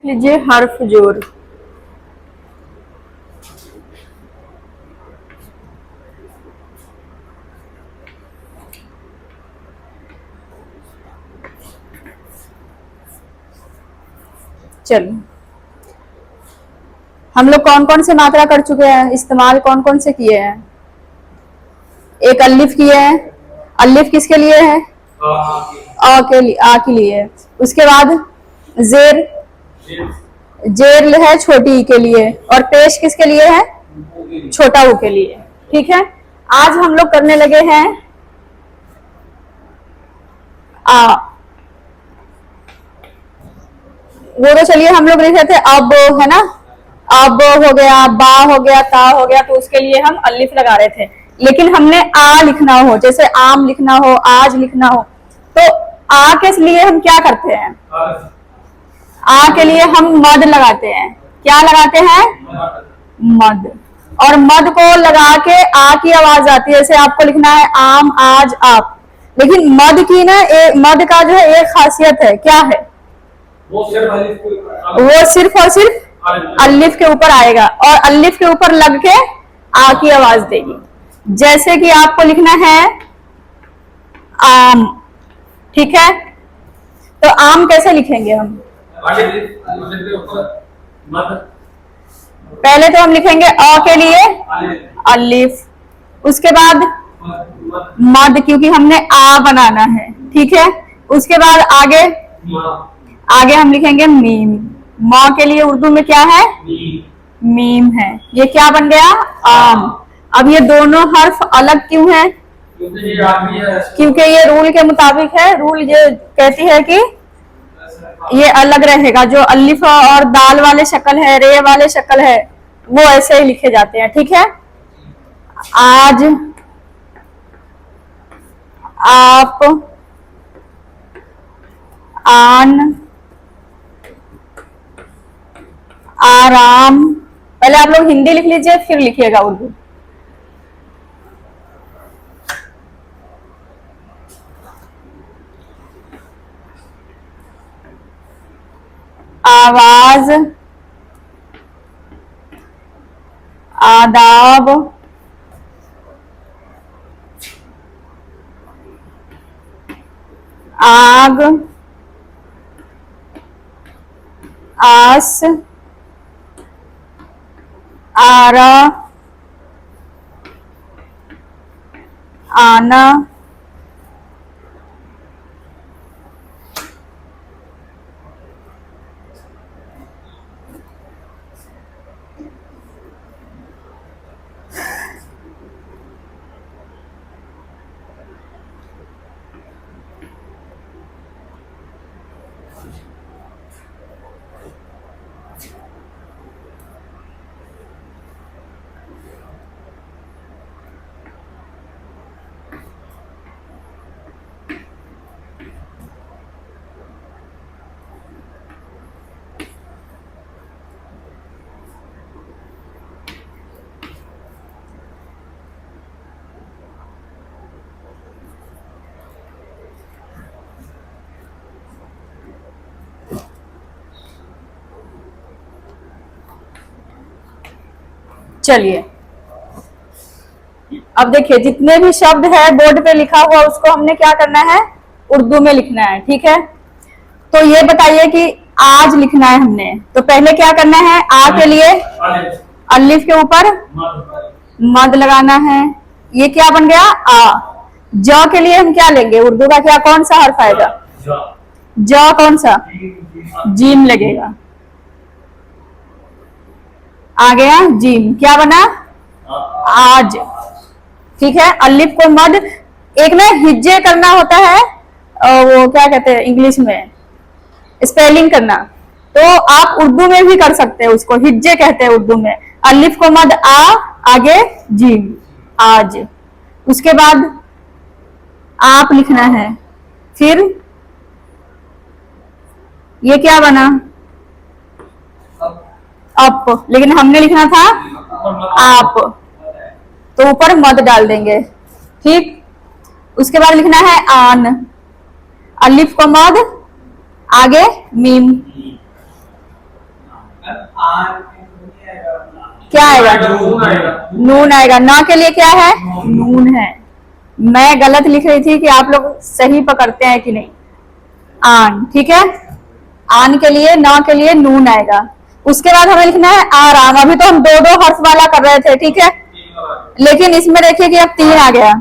लीजिए हर्फ जोर। चलिए, हम लोग कौन कौन से मात्रा कर चुके हैं, इस्तेमाल कौन कौन से किए हैं। एक अलिफ किए हैं। अलिफ किसके लिए है? आ के लिए, आ के लिए। उसके बाद जेर, जेर है छोटी ई के लिए, और पेश किसके लिए है? छोटा ऊ के लिए। ठीक है, आज हम लोग करने लगे हैं आ। वो तो चलिए हम लोग लिखे थे अब, है ना। अब हो गया, बा हो गया, ता हो गया, तो उसके लिए हम अलिफ लगा रहे थे। लेकिन हमने आ लिखना हो, जैसे आम लिखना हो, आज लिखना हो, तो आ के लिए हम क्या करते हैं? आ के लिए हम मद लगाते हैं। क्या लगाते हैं? मद। और मद को लगा के आ की आवाज आती है। जैसे आपको लिखना है आम, आज, आप। लेकिन मद की ना, मद का जो है एक खासियत है, क्या है? वो सिर्फ और सिर्फ अलिफ के ऊपर आएगा, और अलिफ के ऊपर लग के आ की आवाज देगी। जैसे कि आपको लिखना है आम, ठीक है। तो आम कैसे लिखेंगे हम? पहले तो हम लिखेंगे अ के लिए अलिफ, उसके बाद मद, क्योंकि हमने आ बनाना है, ठीक है। उसके बाद आगे आगे हम लिखेंगे मीम। म के लिए उर्दू में क्या है? मीम है। ये क्या बन गया? आम। अब ये दोनों हर्फ अलग क्यों है? क्योंकि ये रूल के मुताबिक है। रूल ये कहती है कि ये अलग रहेगा। जो अलिफ और दाल वाले शक्ल है, रे वाले शक्ल है, वो ऐसे ही लिखे जाते हैं, ठीक है। आज, आप, आन, आराम। पहले आप लोग हिंदी लिख लीजिए, फिर लिखिएगा उर्दू। आवाज, आदाब, आग, आस, आरा, आना, चलिए, अब देखिए जितने भी शब्द है बोर्ड पे लिखा हुआ, उसको हमने क्या करना है? उर्दू में लिखना है, ठीक है। तो ये बताइए कि आज लिखना है हमने, तो पहले क्या करना है? आ के लिए अलिफ के ऊपर मद लगाना है। ये क्या बन गया? आ। ज के लिए हम क्या लेंगे? उर्दू का क्या, कौन सा हर्फ आएगा? ज कौन सा? जीम लगेगा। आ गया जीम, क्या बना? आज, ठीक है। अलिफ को मद, एक ना हिज्जे करना होता है, वो क्या कहते हैं इंग्लिश में, स्पेलिंग करना, तो आप उर्दू में भी कर सकते हैं, उसको हिज्जे कहते हैं उर्दू में। अलिफ को मद आ, आगे जीम, आज। उसके बाद आप लिखना है, फिर ये क्या बना? अप, लेकिन हमने लिखना था आप, तो ऊपर मद डाल देंगे, ठीक। उसके बाद लिखना है आन, अलिफ को मद, आगे मीम, क्या आएगा? नून आएगा। ना के लिए क्या है? नून है। मैं गलत लिख रही थी कि आप लोग सही पकड़ते हैं कि नहीं। आन, ठीक है। आन के लिए, ना के लिए नून आएगा। उसके बाद हमें लिखना है आराम। अभी तो हम दो दो हर्फ वाला कर रहे थे, ठीक है, लेकिन इसमें देखिए कि अब 3 आ गया।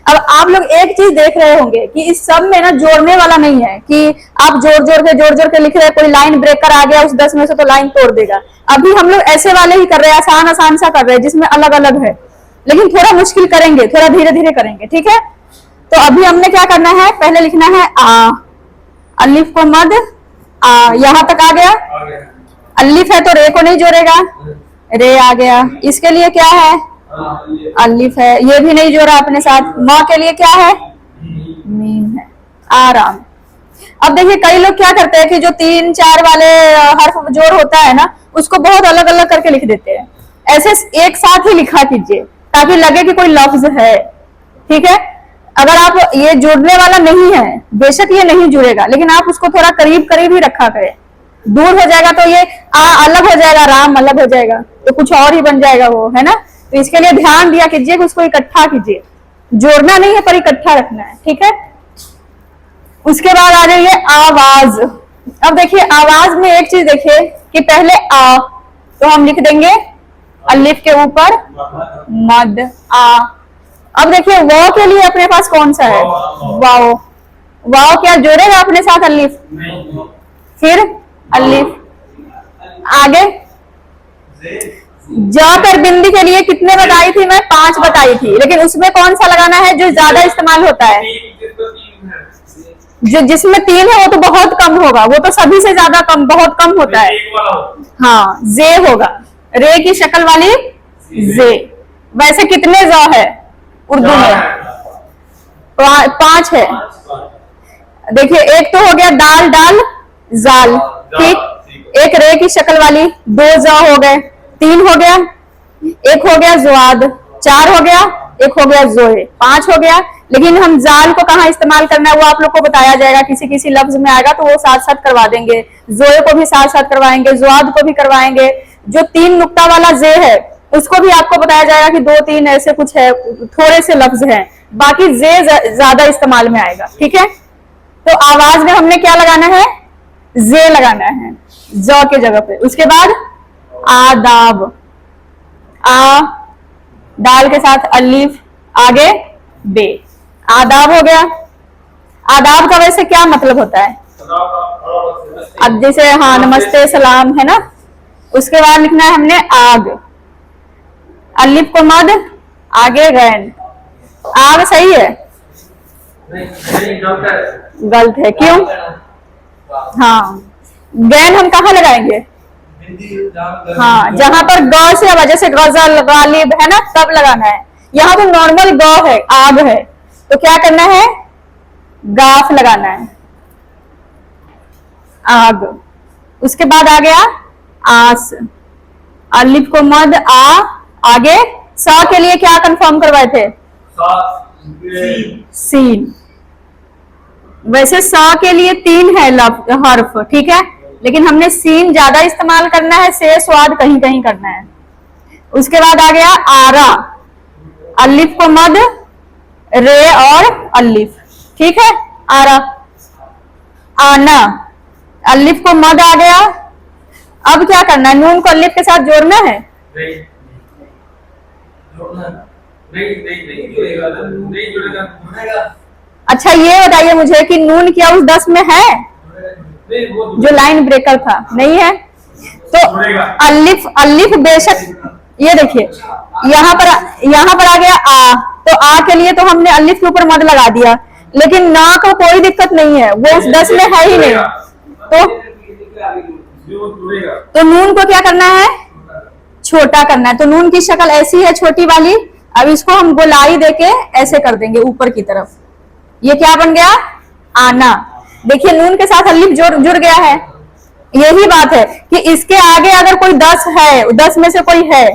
अब आप लोग एक चीज देख रहे होंगे कि इस सब में ना जोड़ने वाला नहीं है कि आप जोड़ जोड़ के लिख रहे हैं, कोई लाइन ब्रेकर आ गया उस 10 में से तो लाइन तोड़ देगा। अभी हम लोग ऐसे वाले ही कर रहे हैं, आसान आसान सा कर रहे हैं जिसमें अलग अलग है, लेकिन थोड़ा मुश्किल करेंगे, थोड़ा धीरे धीरे करेंगे, ठीक है। तो अभी हमने क्या करना है, पहले लिखना है आ, अलिफ को मद आ, यहां तक आ गया। अलिफ है तो रे को नहीं जोड़ेगा, रे आ गया। इसके लिए क्या है? अलिफ है, ये भी नहीं जोड़ा अपने साथ। माँ के लिए क्या है? मीम है। आराम। अब देखिए कई लोग क्या करते हैं कि जो 3 4 वाले हर्फ जोड़ होता है ना, उसको बहुत अलग अलग करके लिख देते हैं। ऐसे एक साथ ही लिखा कीजिए ताकि लगे कि कोई लफ्ज है, ठीक है। अगर आप ये जोड़ने वाला नहीं है, बेशक ये नहीं जुड़ेगा, लेकिन आप उसको थोड़ा करीब करीब ही रखा करें। दूर हो जाएगा तो ये अलग हो जाएगा, राम अलग हो जाएगा, तो कुछ और ही बन जाएगा वो, है ना। तो इसके लिए ध्यान दिया कीजिए कि उसको इकट्ठा कीजिए, जोड़ना नहीं है पर इकट्ठा रखना है, ठीक है। उसके बाद आ जाइए आवाज। अब देखिए आवाज में एक चीज देखिए कि पहले आ, तो हम लिख देंगे अलिफ के ऊपर मद आ। अब देखिए वाव के लिए अपने पास कौन सा है? वाव। वाव क्या जोड़ेगा अपने साथ? अलिफ। फिर अलिफ, आगे जाकर बिंदी के लिए कितने बताई थी मैं? 5 बताई थी, लेकिन उसमें कौन सा लगाना है जो ज्यादा इस्तेमाल होता है? जो जिसमें 3 है वो तो बहुत कम होगा, वो तो सभी से ज्यादा कम, बहुत कम होता है। हाँ, जे होगा, रे की शक्ल वाली जे। वैसे कितने ज है उर्दू में? 5 है। देखिए एक तो हो गया दाल डाल जाल, ठीक। एक रे की शक्ल वाली, 2 ज हो गए, 3 हो गया। एक हो गया जुआद, 4 हो गया। एक हो गया जोए, 5 हो गया। लेकिन हम जाल को कहाँ इस्तेमाल करना है वो आप लोग को बताया जाएगा, किसी किसी लफ्ज में आएगा तो वो साथ साथ करवा देंगे। जोए को भी साथ साथ करवाएंगे, जुआद को भी करवाएंगे। जो 3 नुक्ता वाला जे है उसको भी आपको बताया जाएगा कि 2-3 ऐसे कुछ है, थोड़े से लफ्ज हैं, बाकी जे ज्यादा इस्तेमाल में आएगा, ठीक है। तो आवाज में हमने क्या लगाना है? जे लगाना है, ज के जगह पे। उसके बाद आदाब, आ दाल के साथ अलिफ, आगे बे, आदाब हो गया। आदाब का वैसे क्या मतलब होता है? अब जैसे हाँ नमस्ते सलाम है ना। उसके बाद लिखना है हमने आग, अलिफ को मद, आगे गैन। आग सही है? गलत है, क्यों? हाँ, गैन हम कहाँ लगाएंगे? हाँ, जहां पर ग से वजह से गजल गालिब है ना, तब लगाना है। यहाँ तो नॉर्मल ग है, आग है, तो क्या करना है? गाफ लगाना है, आग। उसके बाद आ गया आस, अलिफ को मद आ, आगे सा के लिए क्या कंफर्म करवाए थे? सीन। वैसे सा के लिए 3 है हर्फ, ठीक है, लेकिन हमने सीन ज्यादा इस्तेमाल करना है, से स्वाद कहीं कहीं करना है। उसके बाद आ गया आरा, अलिफ को मद, रे और अलिफ, ठीक है, आरा। आना, अलिफ को मद आ गया। अब क्या करना है? नून को अलिफ के साथ जोड़ना है। अच्छा ये बताइए मुझे कि नून क्या उस 10 में है जो लाइन ब्रेकर था? नहीं है। तो अलिफ, अलिफ बेशक, ये देखिए यहाँ पर आ गया आ, तो आ के लिए तो हमने अलिफ के ऊपर मद लगा दिया, लेकिन ना को कोई दिक्कत नहीं है, वो उस 10 में है ही नहीं। तो नून को क्या करना है? छोटा करना है। तो नून की शक्ल ऐसी है छोटी वाली। अब इसको हम गोलाई देके ऐसे कर देंगे ऊपर की तरफ। ये क्या बन गया? आना। देखिए नून के साथ अलिफ जुड़ गया है। यही बात है कि इसके आगे अगर कोई 10 है, 10 में से कोई है,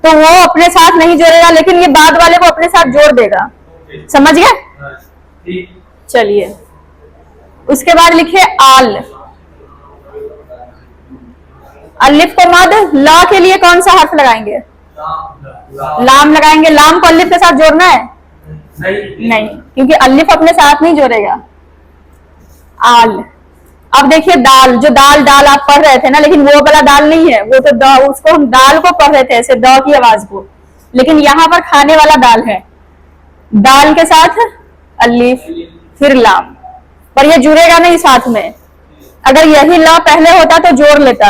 तो वो अपने साथ नहीं जोड़ेगा, लेकिन ये बाद वाले को अपने साथ जोड़ देगा। समझ गए? चलिए उसके बाद लिखिए आल, अलिफ को मद, ला के लिए कौन सा हर्फ लगाएंगे? लाम लगाएंगे। लाम को अलिफ के साथ जोड़ना है? नहीं, क्योंकि अलिफ अपने साथ नहीं जोड़ेगा। आल। अब देखिए दाल, जो दाल दाल आप पढ़ रहे थे ना, लेकिन वो वाला दाल नहीं है, वो तो द, उसको हम दाल को पढ़ रहे थे ऐसे द की आवाज को, लेकिन यहाँ पर खाने वाला दाल है। दाल के साथ अलिफ फिर लाम, पर ये जुड़ेगा नहीं साथ में। अगर यही ला पहले होता तो जोड़ लेता,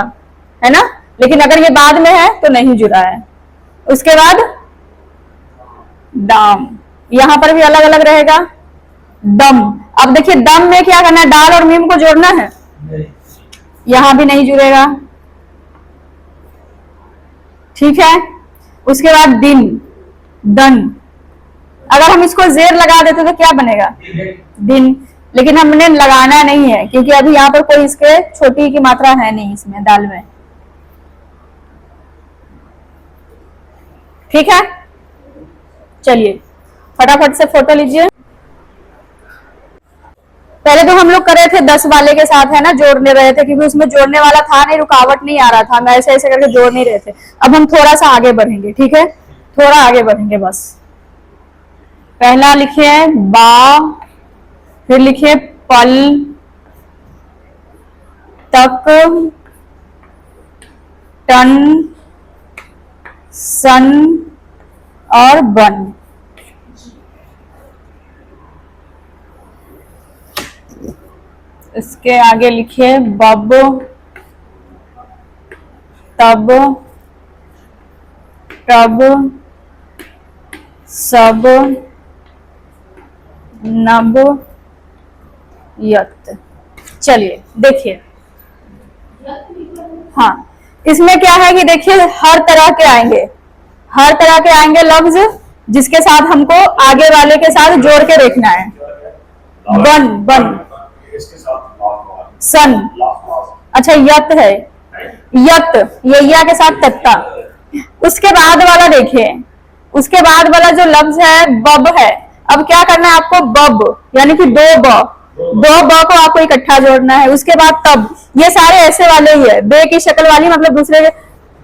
है ना, लेकिन अगर ये बाद में है तो नहीं जुड़ा है। उसके बाद दाम, यहां पर भी अलग अलग रहेगा। दम। अब देखिए दम में क्या करना है? दाल और मीम को जोड़ना है, यहां भी नहीं जुड़ेगा। ठीक है। उसके बाद दिन, दन। अगर हम इसको जेर लगा देते तो क्या बनेगा? दिन, लेकिन हमने लगाना नहीं है क्योंकि अभी यहाँ पर कोई इसके छोटी की मात्रा है नहीं इसमें दाल में। ठीक है, चलिए फटाफट से फोटो लीजिए। पहले तो हम लोग कर रहे थे 10 वाले के साथ, है ना, जोड़ने रहे थे क्योंकि उसमें जोड़ने वाला था नहीं, रुकावट नहीं आ रहा था, मैं ऐसे ऐसे करके जोड़ नहीं रहे थे। अब हम थोड़ा सा आगे बढ़ेंगे, ठीक है, थोड़ा आगे बढ़ेंगे बस। पहला लिखिए बा, फिर लिखिए पल, तक, टन, सन और बन। इसके आगे लिखिए बब, तब, तब, सब, नब, यत। चलिए देखिए, हाँ इसमें क्या है कि देखिए हर तरह के आएंगे, हर तरह के आएंगे लफ्ज जिसके साथ हमको आगे वाले के साथ जोड़ के देखना है। बन, बन, सन, अच्छा यत है, यत, या के साथ तत्ता। उसके बाद वाला देखिए, उसके बाद वाला जो लफ्ज है बब है। अब क्या करना है आपको? बब यानी कि दो ब को आपको इकट्ठा जोड़ना है। उसके बाद तब, ये सारे ऐसे वाले ही है, बे की शक्ल वाली, मतलब दूसरे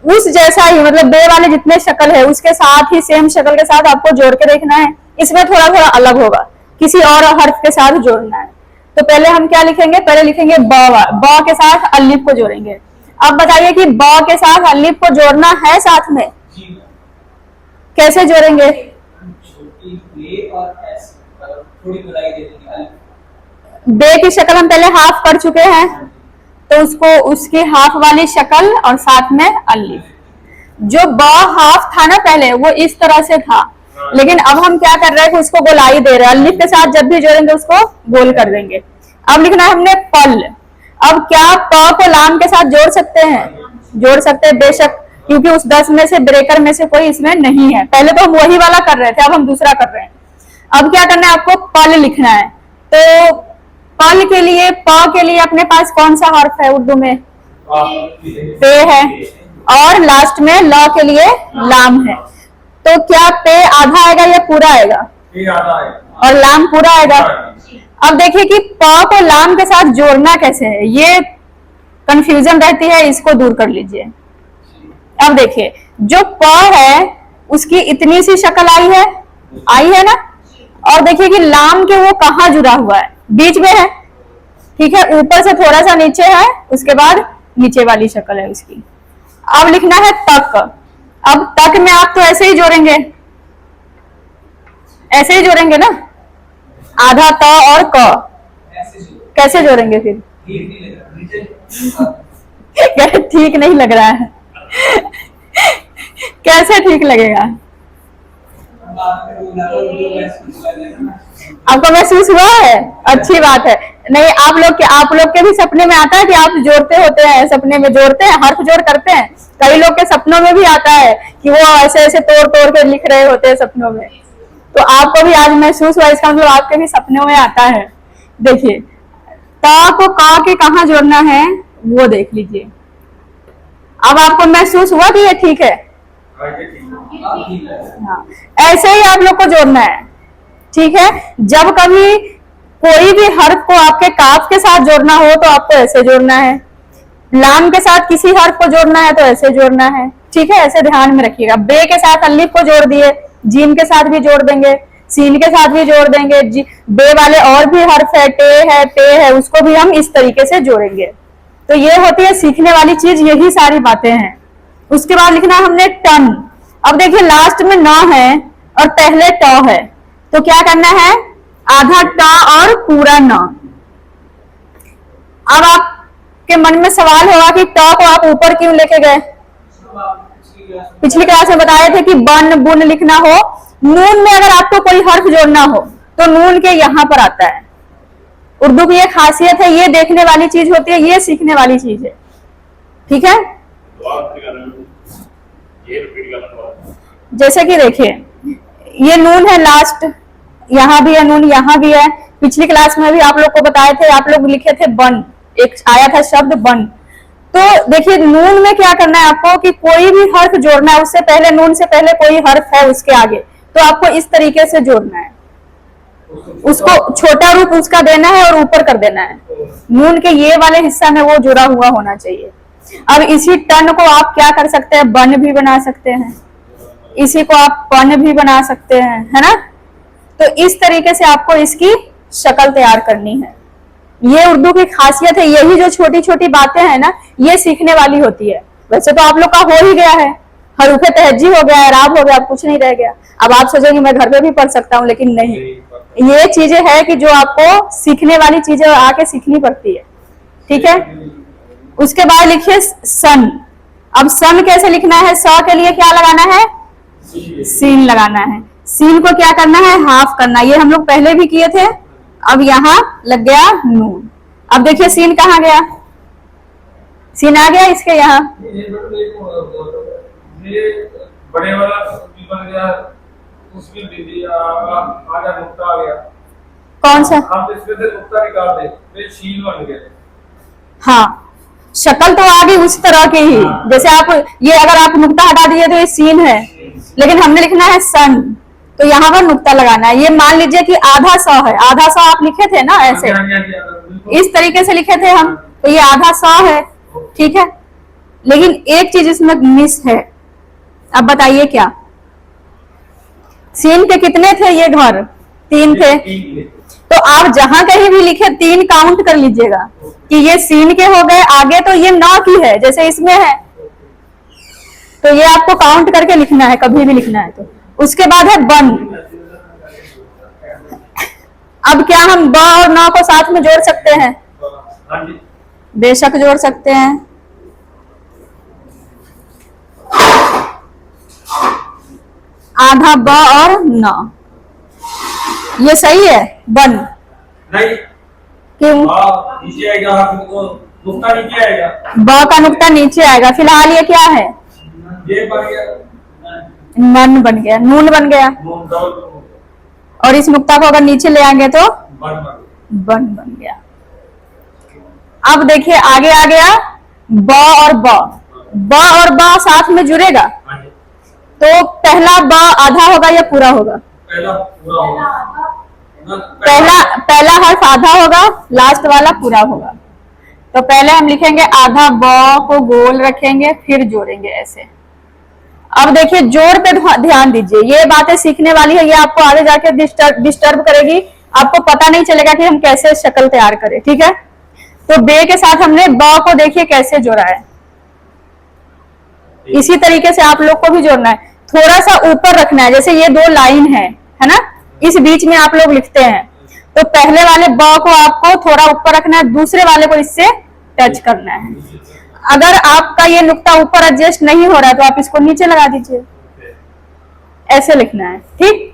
उस जैसा ही, मतलब बे वाले जितने शक्ल है उसके साथ ही सेम शक्ल के साथ आपको जोड़ के देखना है। इसमें थोड़ा थोड़ा अलग होगा, किसी और हर्फ के साथ जोड़ना है। तो पहले हम क्या लिखेंगे? पहले लिखेंगे ब के साथ अलिफ को जोड़ेंगे। अब बताइए कि ब के साथ अलिफ को जोड़ना है साथ में, कैसे जोड़ेंगे? बे की शक्ल हम पहले हाफ कर चुके हैं, तो उसको उसकी हाफ वाली शक्ल और साथ में अलिफ। जो ब हाफ था ना पहले, वो इस तरह से था, लेकिन अब हम क्या कर रहे हैं कि उसको गोलाई दे रहे हैं। अलिफ के साथ जब भी जोड़ेंगे उसको गोल कर देंगे। अब लिखना है हमने पल। अब क्या प को लाम के साथ जोड़ सकते हैं? जोड़ सकते हैं बेशक, क्योंकि उस 10 में से ब्रेकर में से कोई इसमें नहीं है। पहले तो हम वही वाला कर रहे थे, अब हम दूसरा कर रहे हैं। अब क्या करना है आपको? पल लिखना है। तो पल के लिए, प के लिए अपने पास कौन सा हर्फ है उर्दू में? पे है, और लास्ट में ल के लिए लाम है। तो क्या पे आधा आएगा या पूरा आएगा? और लाम पूरा आएगा। अब देखिए कि प को लाम के साथ जोड़ना कैसे है, ये कंफ्यूजन रहती है, इसको दूर कर लीजिए। अब देखिए जो प है उसकी इतनी सी शक्ल आई है ना, और देखिए कि लाम के वो कहाँ जुड़ा हुआ है? बीच में है, ठीक है, ऊपर से थोड़ा सा नीचे है, उसके बाद नीचे वाली शक्ल है उसकी। अब लिखना है तक। अब तक में आप तो ऐसे ही जोड़ेंगे, ऐसे ही जोड़ेंगे ना, आधा त और क। कैसे जोड़ेंगे फिर? ठीक नहीं लग रहा है। कैसे ठीक लगेगा? आपको महसूस हुआ है? अच्छी बात है। नहीं, आप लोग के भी सपने में आता है कि आप जोड़ते होते हैं, सपने में जोड़ते हैं, हर्फ जोड़ करते हैं। कई लोग के सपनों में भी आता है कि वो ऐसे ऐसे तोड़ तोड़ के लिख रहे होते हैं सपनों में। तो आपको भी आज महसूस हुआ, इसका मतलब आपके भी सपनों में आता है। देखिए ता को का के कहाँ जोड़ना है वो देख लीजिए। अब आपको महसूस हुआ कि ये ठीक है? हाँ, ऐसे ही आप लोग को जोड़ना है, ठीक है। जब कभी कोई भी हर्फ को आपके काफ के साथ जोड़ना हो तो आपको ऐसे जोड़ना है, लाम के साथ किसी हर्फ को जोड़ना है तो ऐसे जोड़ना है, ठीक है, ऐसे ध्यान में रखिएगा। बे के साथ अलिफ को जोड़ दिए, जीम के साथ भी जोड़ देंगे, सीन के साथ भी जोड़ देंगे, बे वाले और भी हर्फ है, टे है, पे है, उसको भी हम इस तरीके से जोड़ेंगे। तो ये होती है सीखने वाली चीज, यही सारी बातें हैं। उसके बाद लिखना हमने टन। अब देखिए लास्ट में न है और पहले ट है, तो क्या करना है, आधा ट और पूरा न। अब आपके मन में सवाल होगा कि ट को आप ऊपर क्यों लेके गए? पिछली क्लास में बताए थे कि बन बुन लिखना हो, नून में अगर आपको कोई हर्फ जोड़ना हो तो नून के यहाँ पर आता है। उर्दू की ये खासियत है, ये देखने वाली चीज होती है, ये सीखने वाली चीज है, ठीक है। जैसे कि देखिए ये नून है लास्ट, यहाँ भी है नून, यहाँ भी है। पिछली क्लास में भी आप लोग को बताए थे, आप लोग लिखे थे बन, एक आया था शब्द बन। तो देखिए नून में क्या करना है आपको कि कोई भी हर्फ जोड़ना है, उससे पहले नून से पहले कोई हर्फ है उसके आगे, तो आपको इस तरीके से जोड़ना है, उसको छोटा रूप उसका देना है और ऊपर कर देना है। नून के ये वाले हिस्सा में वो जुड़ा हुआ होना चाहिए। अब इसी टन को आप क्या कर सकते हैं, बन भी बना सकते हैं, इसी को आप पन भी बना सकते हैं, है ना। तो इस तरीके से आपको इसकी शक्ल तैयार करनी है। ये उर्दू की खासियत है, यही जो छोटी छोटी बातें हैं ना, ये सीखने वाली होती है। वैसे तो आप लोग का हो ही गया है, हरूफ तहज्जी हो गया, एराब हो गया, कुछ नहीं रह गया। अब आप सोचेंगे मैं घर पे भी पढ़ सकता हूँ, लेकिन नहीं, ये चीजें है कि जो आपको सीखने वाली चीजें आके सीखनी पड़ती है, ठीक है। उसके बाद लिखिए सन। अब सन कैसे लिखना है, स के लिए क्या लगाना है, सीन लगाना है। सीन को क्या करना है, हाफ करना, ये हम लोग पहले भी किए थे। अब यहाँ लग गया नून। अब देखिए सीन कहाँ गया, सीन आ गया इसके यहाँ, बड़े वाला भी बन गया, उसमें आधा नुक्ता आ गया। कौन सा, हम इसमें से नुक्ता निकाल दे, फिर शील बन गया। हाँ शक्ल तो आ गई उस तरह की ही, जैसे आप ये अगर आप नुक्ता हटा दिए तो ये सीन है, लेकिन हमने लिखना है सन, तो यहाँ पर नुक्ता लगाना है। ये मान लीजिए कि आधा सौ है, आधा सौ आप लिखे थे ना ऐसे, इस तरीके से लिखे थे हम, तो ये आधा सौ है, ठीक है। लेकिन एक चीज इसमें मिस है, अब बताइए क्या। सीन के कितने थे ये घर, 3 थे, तो आप जहां कहीं भी लिखे 3 काउंट कर लीजिएगा कि ये सीन के हो गए। आगे तो ये नौ की है जैसे इसमें है, तो ये आपको काउंट करके लिखना है, कभी भी लिखना है तो। उसके बाद है बन। अब क्या हम ब और न को साथ में जोड़ सकते हैं, बेशक जोड़ सकते हैं। आधा ब और न, ये सही है बन, नहीं क्यों, नीचे आएगा, नुक्ता नीचे आएगा, ब का नुक्ता नीचे आएगा। फिलहाल ये क्या है, ये बन गया, नन बन गया, नून बन गया, और इस नुक्ता को अगर नीचे ले आएंगे तो बन बन गया। अब देखिए आगे आ गया ब और ब और ब साथ में जुड़ेगा, तो पहला ब आधा होगा या पूरा होगा, पहला हर्फ आधा होगा, लास्ट वाला पूरा होगा। तो पहले हम लिखेंगे आधा ब को गोल रखेंगे, फिर जोड़ेंगे ऐसे। अब देखिए जोड़ पे ध्यान दीजिए, ये बातें सीखने वाली है, ये आपको आगे जाके डिस्टर्ब करेगी, आपको पता नहीं चलेगा कि हम कैसे शक्ल तैयार करें, ठीक है। तो बे के साथ हमने ब को देखिए कैसे जोड़ा है, इसी तरीके से आप लोग को भी जोड़ना है। थोड़ा सा ऊपर रखना है, जैसे ये 2 लाइन है ना, इस बीच में आप लोग लिखते हैं, तो पहले वाले ब को आपको थोड़ा ऊपर रखना है, दूसरे वाले को इससे टच करना है। अगर आपका ये नुक्ता ऊपर एडजस्ट नहीं हो रहा है तो आप इसको नीचे लगा दीजिए, ऐसे लिखना है, ठीक।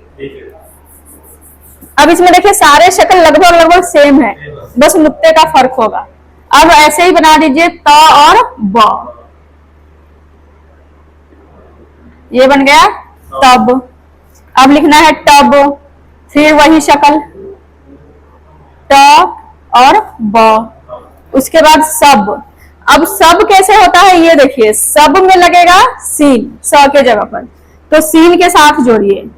अब इसमें देखिए सारे शक्ल लगभग सेम है, बस नुक्ते का फर्क होगा। अब ऐसे ही बना दीजिए त और ब, ये बन गया तब। अब लिखना है टब, फिर वही शक्ल ट और ब, उसके बाद सब। अब सब कैसे होता है ये देखिए, सब में लगेगा सीन स के जगह पर, तो सीन के साथ जोड़िए।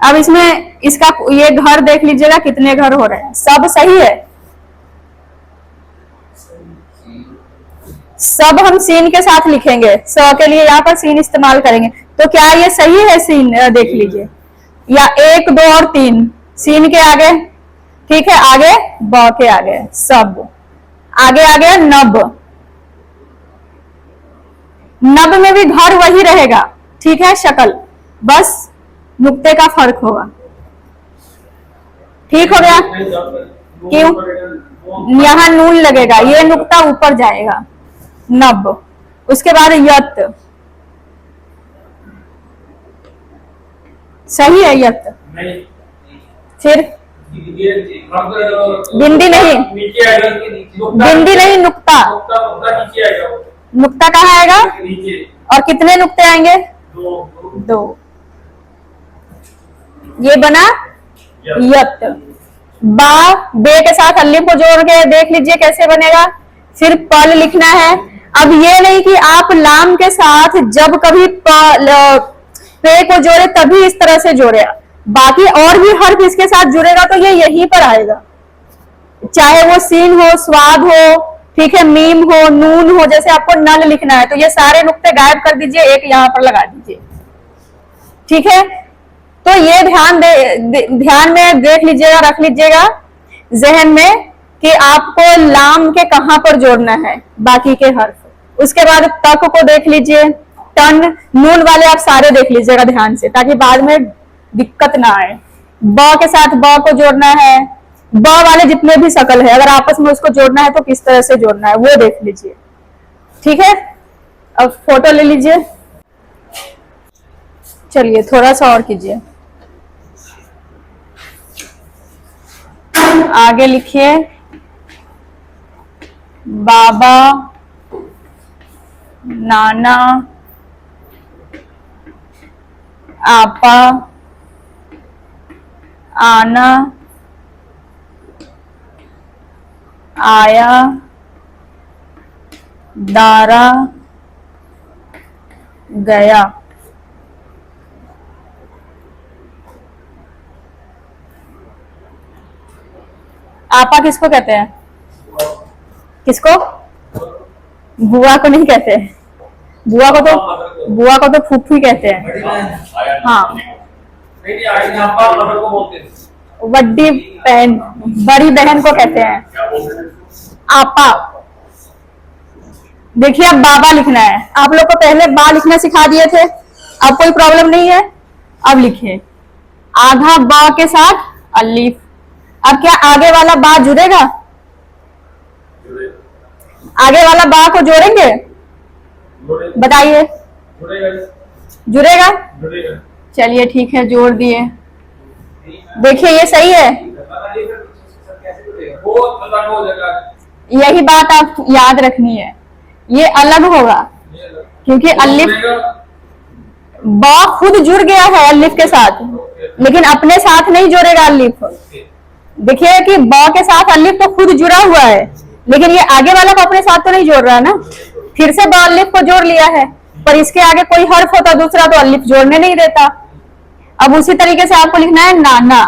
अब इसमें इसका ये घर देख लीजिएगा कितने घर हो रहे हैं, सब सही है, सब हम सीन के साथ लिखेंगे, स के लिए यहाँ पर सीन इस्तेमाल करेंगे। तो क्या ये सही है सीन? देख लीजिए, या 1 2 और 3 सीन के आगे, ठीक है, आगे ब के आगे सब, आगे आ गया नब, नब में भी घर वही रहेगा, ठीक है, शक्ल, बस नुक्ते का फर्क होगा। ठीक हो गया? क्यों? यहाँ नून लगेगा, ये नुक्ता ऊपर जाएगा, नब। उसके बाद यत, सही है यत। नहीं, फिर बिंदी नहीं, नीचे आएगा, बिंदी नहीं, नुक्ता। नीचे आएगा, नुक्ता कहाँ आएगा? नीचे। और कितने नुक्ते आएंगे? 2। ये बना यत। बा, बे के साथ अल्लिफ को जोड़ के देख लीजिए कैसे बनेगा। फिर पल लिखना है। अब ये नहीं कि आप लाम के साथ जब कभी पे को जोड़े तभी इस तरह से जोड़े, बाकी और भी हर्फ इसके साथ जुड़ेगा तो ये यहीं पर आएगा, चाहे वो सीन हो, स्वाद हो, ठीक है, मीम हो, नून हो। जैसे आपको नल लिखना है तो ये सारे नुक्ते गायब कर दीजिए, एक यहाँ पर लगा दीजिए, ठीक है। तो ये ध्यान में देख लीजिएगा, रख लीजिएगा जहन में कि आपको लाम के कहां पर जोड़ना है बाकी के हर्फ। उसके बाद तक को देख लीजिए, टन, नून वाले आप सारे देख लीजिएगा ध्यान से, ताकि बाद में दिक्कत ना आए। ब के साथ ब को जोड़ना है, ब वाले जितने भी शकल है अगर आपस में उसको जोड़ना है तो किस तरह से जोड़ना है वो देख लीजिए, ठीक है। अब फोटो ले लीजिए, चलिए थोड़ा सा और कीजिए, आगे लिखिए बाबा, नाना, आपा, आना, आया, दारा, गया। आपा किसको कहते हैं? किसको? बुआ को नहीं कहते, बुआ को तो फूफी कहते हैं। हाँ, बड़ी बहन, बड़ी बहन को कहते हैं आपा। देखिए अब बाबा लिखना है, आप लोग को पहले बा लिखना सिखा दिए थे, अब कोई प्रॉब्लम नहीं है। अब लिखिए आधा बा के साथ अलिफ। अब क्या आगे वाला बा जुड़ेगा? आगे वाला बा को जोड़ेंगे? बताइए, जुड़ेगा? चलिए ठीक है, जोड़ दिए। देखिए ये सही है, यही बात आप याद रखनी है, ये अलग होगा क्योंकि अलिफ, बा खुद जुड़ गया है अलिफ के साथ, लेकिन अपने साथ नहीं जोड़ेगा अलिफ। देखिए कि बा के साथ अलिफ तो खुद जुड़ा हुआ है, लेकिन ये आगे वाला को अपने साथ तो नहीं जोड़ रहा है ना, फिर से बा अलिफ को जोड़ लिया है, पर इसके आगे कोई हर्फ होता दूसरा तो अलिफ जोड़ने नहीं देता। अब उसी तरीके से आपको लिखना है नाना,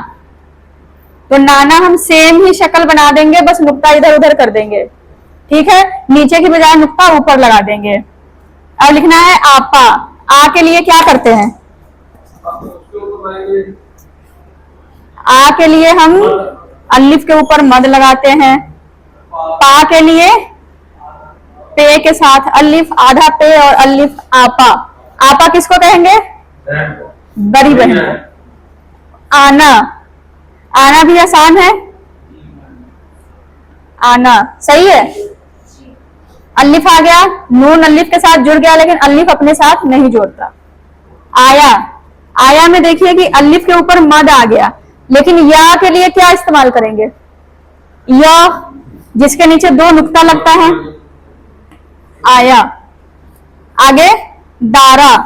तो नाना हम सेम ही शक्ल बना देंगे, बस नुक्ता इधर उधर कर देंगे, ठीक है, नीचे की बजाय नुक्ता ऊपर लगा देंगे। अब लिखना है आपा। आ के लिए क्या करते हैं? आ के लिए हम अलिफ के ऊपर मद लगाते हैं। पा के लिए पे के साथ अलिफ, आधा पे और अलिफ आपा। आपा किसको कहेंगे? बड़ी बहन। आना, आना भी आसान है, आना सही है। अलिफ आ गया, नून अलिफ के साथ जुड़ गया, लेकिन अलिफ अपने साथ नहीं जोड़ता। आया, आया में देखिए कि अलिफ के ऊपर मद आ गया, लेकिन या के लिए क्या इस्तेमाल करेंगे? या जिसके नीचे 2 नुक्ता लगता है, आया। आगे दारा,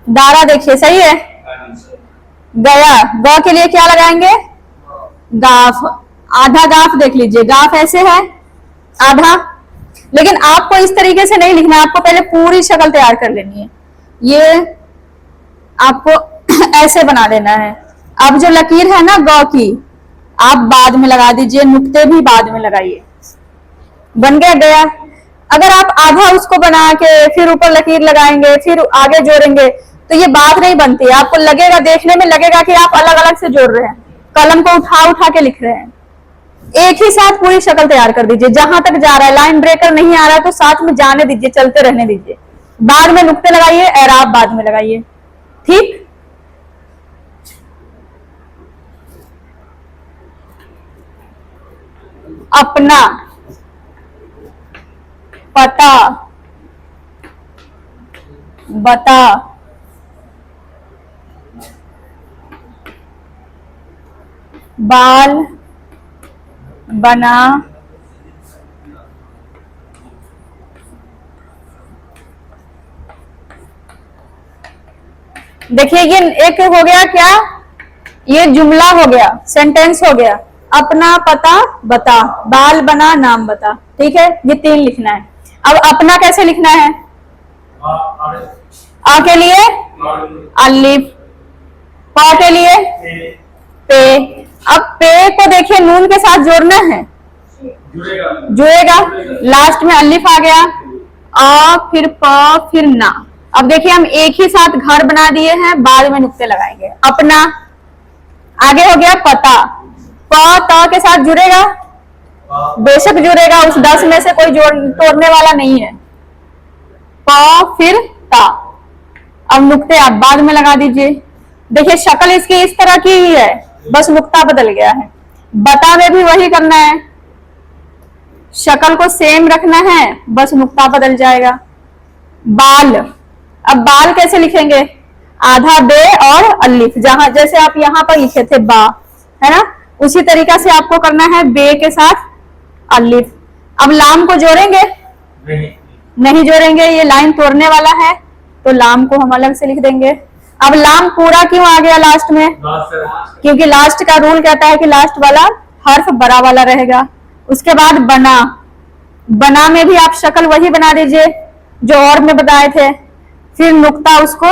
दारा देखिए सही है। गया, ग के लिए क्या लगाएंगे? गाफ, आधा गाफ देख लीजिए, गाफ ऐसे है आधा, लेकिन आपको इस तरीके से नहीं लिखना है, आपको पहले पूरी शक्ल तैयार कर लेनी है, ये आपको ऐसे बना देना है। अब जो लकीर है ना ग की, आप बाद में लगा दीजिए, नुक्ते भी बाद में लगाइए, बन गया। अगर आप आधा उसको बना के फिर ऊपर लकीर लगाएंगे, फिर आगे जोड़ेंगे, तो ये बात नहीं बनती। आपको लगेगा, देखने में लगेगा कि आप अलग अलग से जोड़ रहे हैं, कलम को उठा उठा के लिख रहे हैं। एक ही साथ पूरी शक्ल तैयार कर दीजिए। जहां तक जा रहा है, लाइन ब्रेकर नहीं आ रहा है तो साथ में जाने दीजिए, चलते रहने दीजिए। बाद में नुक्ते लगाइए, एराब बाद में लगाइए। ठीक, अपना, पता, बता, बाल, बना, देखिए ये एक हो गया क्या, ये जुमला हो गया, सेंटेंस हो गया। अपना, पता, बता, बाल, बना, नाम, बता। ठीक है, ये 3 लिखना है। अब अपना कैसे लिखना है? आ के लिए अलिफ, प के लिए पे। अब पे को देखिए नून के साथ जोड़ना है, जुड़ेगा। लास्ट में अलिफ आ गया, आ फिर प फिर ना। अब देखिए हम एक ही साथ घर बना दिए हैं, बाद में नुक्ते लगाएंगे। अपना, आगे हो गया पता, प त के साथ जुड़ेगा, बेशक जुड़ेगा, उस 10 में से कोई तोड़ने वाला नहीं है। प फिर ता। अब नुक्ते आप बाद में लगा दीजिए। देखिए शक्ल इसकी इस तरह की ही है, बस नुक्ता बदल गया है। बता में भी वही करना है, शक्ल को सेम रखना है, बस नुक्ता बदल जाएगा। बाल, अब बाल कैसे लिखेंगे? आधा बे और अलिफ, जहां जैसे आप यहां पर लिखे थे बा, है ना, उसी तरीका से आपको करना है, बे के साथ अलिफ। अब लाम को जोड़ेंगे? नहीं जोड़ेंगे, ये लाइन तोड़ने वाला है, तो लाम को हम अलग से लिख देंगे। अब लाम पूरा क्यों आ गया लास्ट में? क्योंकि लास्ट का रूल कहता है कि लास्ट वाला हर्फ बड़ा वाला रहेगा। उसके बाद बना, बना में भी आप शक्ल वही बना दीजिए जो और में बताए थे। फिर नुक्ता, उसको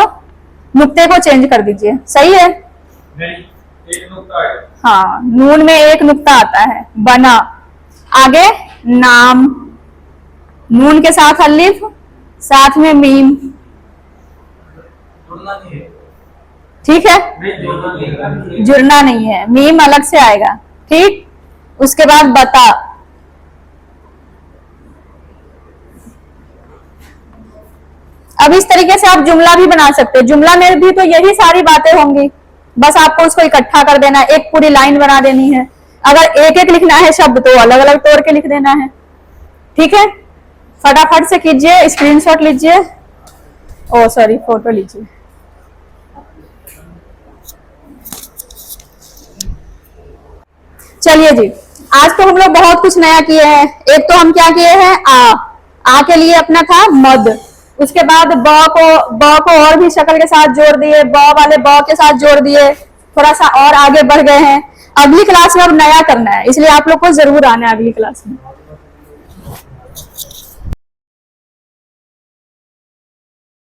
नुक्ते को चेंज कर दीजिए। सही है? नहीं, एक नुक्ता है। हाँ, नून में एक नुक्ता आता है। बना, आगे नाम, नून के साथ अलिफ, साथ में मीम। ठीक है, जुड़ना नहीं है, मीम अलग से आएगा। ठीक, उसके बाद बता, अब इस तरीके से आप जुमला भी बना सकते हैं। जुमला में भी तो यही सारी बातें होंगी, बस आपको उसको इकट्ठा कर देना है, एक पूरी लाइन बना देनी है। अगर एक एक लिखना है शब्द तो अलग अलग तोड़ के लिख देना है। ठीक है, फटाफट से कीजिए, स्क्रीनशॉट लीजिए, ओ सॉरी फोटो लीजिए। चलिए जी, आज तो हम लोग बहुत कुछ नया किए हैं। एक तो हम क्या किए हैं, आ के लिए अपना था मद, उसके बाद ब को और भी शक्ल के साथ जोड़ दिए, ब वाले ब के साथ जोड़ दिए, थोड़ा सा और आगे बढ़ गए हैं। अगली क्लास में अब नया करना है, इसलिए आप लोग को जरूर आना है अगली क्लास में।